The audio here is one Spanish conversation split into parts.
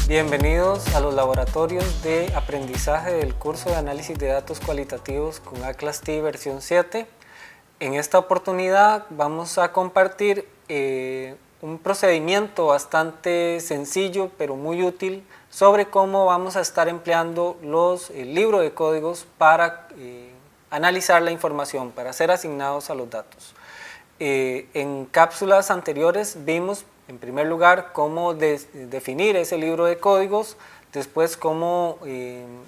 Bienvenidos a los laboratorios de aprendizaje del curso de análisis de datos cualitativos con Atlas T versión 7. En esta oportunidad vamos a compartir un procedimiento bastante sencillo pero muy útil sobre cómo vamos a estar empleando el libro de códigos para analizar la información, para ser asignados a los datos. En cápsulas anteriores vimos en primer lugar cómo definir ese libro de códigos, después cómo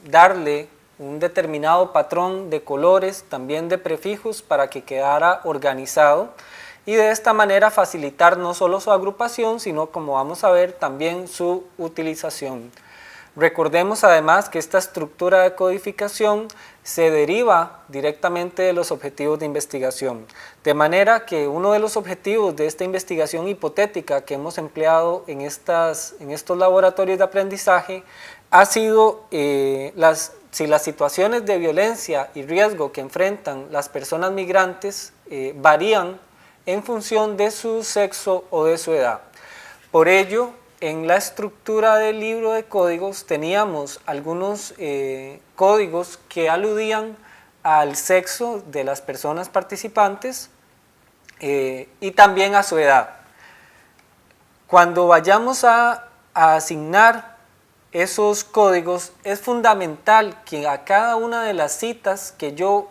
darle un determinado patrón de colores, también de prefijos para que quedara organizado y de esta manera facilitar no solo su agrupación, sino como vamos a ver también su utilización. Recordemos además que esta estructura de codificación se deriva directamente de los objetivos de investigación, de manera que uno de los objetivos de esta investigación hipotética que hemos empleado en estos laboratorios de aprendizaje ha sido si las situaciones de violencia y riesgo que enfrentan las personas migrantes varían en función de su sexo o de su edad. Por ello, en la estructura del libro de códigos teníamos algunos códigos que aludían al sexo de las personas participantes y también a su edad. Cuando vayamos a asignar esos códigos, es fundamental que a cada una de las citas que yo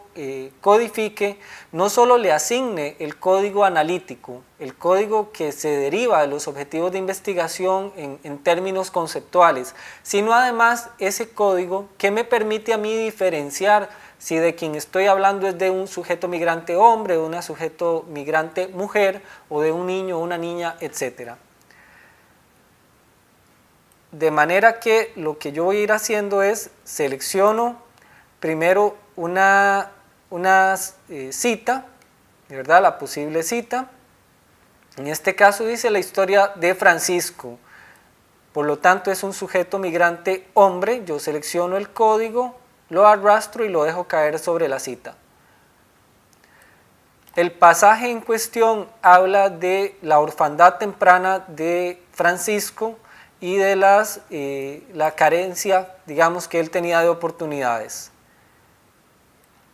codifique, no solo le asigne el código analítico, el código que se deriva de los objetivos de investigación en términos conceptuales, sino además ese código que me permite a mí diferenciar si de quien estoy hablando es de un sujeto migrante hombre, de una sujeto migrante mujer, o de un niño o una niña, etc. De manera que lo que yo voy a ir haciendo es selecciono primero una cita, ¿verdad? La posible cita. En este caso dice la historia de Francisco, por lo tanto es un sujeto migrante hombre. Yo selecciono el código, lo arrastro y lo dejo caer sobre la cita. El pasaje en cuestión habla de la orfandad temprana de Francisco y de la carencia, digamos, que él tenía de oportunidades.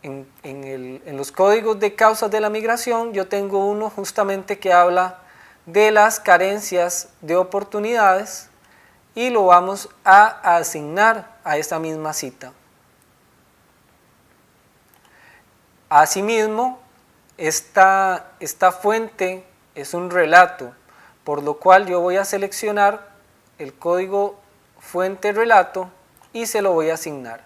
En los códigos de causas de la migración yo tengo uno justamente que habla de las carencias de oportunidades y lo vamos a asignar a esa misma cita. Asimismo, esta fuente es un relato, por lo cual yo voy a seleccionar el código fuente relato y se lo voy a asignar.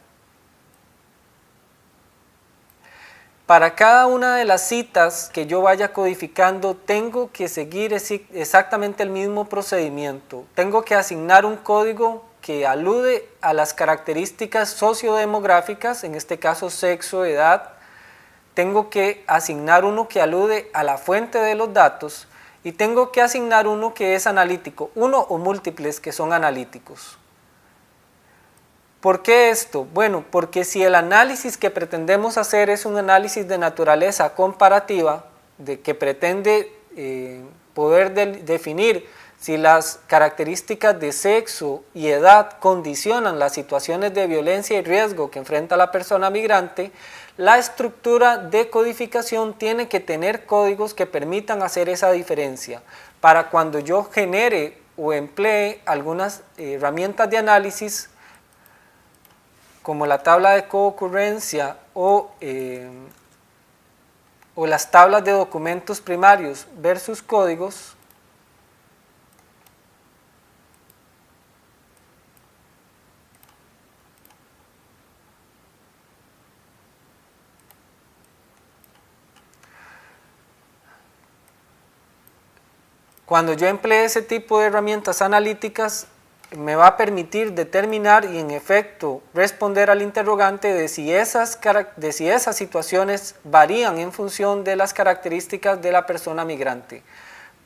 Para cada una de las citas que yo vaya codificando tengo que seguir exactamente el mismo procedimiento. Tengo que asignar un código que alude a las características sociodemográficas, en este caso sexo, edad. Tengo que asignar uno que alude a la fuente de los datos y tengo que asignar uno que es analítico, uno o múltiples que son analíticos. ¿Por qué esto? Bueno, porque si el análisis que pretendemos hacer es un análisis de naturaleza comparativa, de que pretende poder definir si las características de sexo y edad condicionan las situaciones de violencia y riesgo que enfrenta la persona migrante, la estructura de codificación tiene que tener códigos que permitan hacer esa diferencia. Para cuando yo genere o emplee algunas herramientas de análisis, como la tabla de coocurrencia o las tablas de documentos primarios versus códigos, cuando yo emplee ese tipo de herramientas analíticas, me va a permitir determinar y en efecto responder al interrogante de si esas situaciones varían en función de las características de la persona migrante.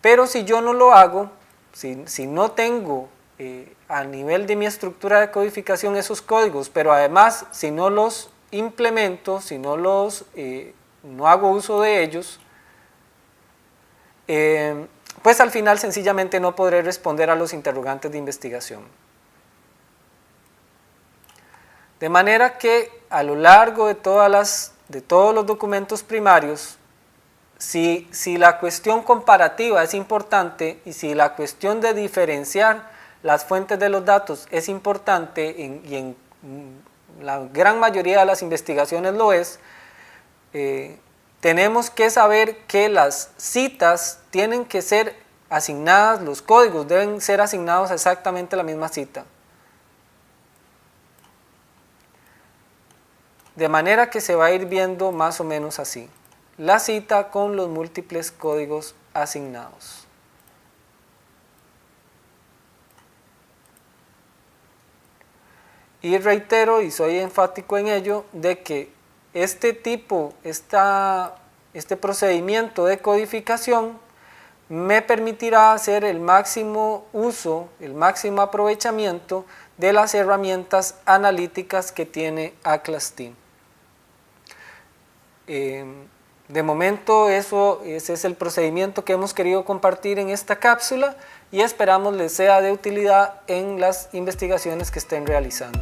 Pero si yo no lo hago, si no tengo a nivel de mi estructura de codificación esos códigos, pero además si no los implemento, si no hago uso de ellos, pues al final sencillamente no podré responder a los interrogantes de investigación. De manera que a lo largo de todos los documentos primarios, si la cuestión comparativa es importante y si la cuestión de diferenciar las fuentes de los datos es importante y en la gran mayoría de las investigaciones lo es, tenemos que saber que las citas tienen que ser asignadas, los códigos deben ser asignados exactamente a la misma cita. De manera que se va a ir viendo más o menos así, la cita con los múltiples códigos asignados. Y reitero, y soy enfático en ello, de que este procedimiento de codificación me permitirá hacer el máximo uso, el máximo aprovechamiento de las herramientas analíticas que tiene Atlas Team. De momento ese es el procedimiento que hemos querido compartir en esta cápsula y esperamos les sea de utilidad en las investigaciones que estén realizando.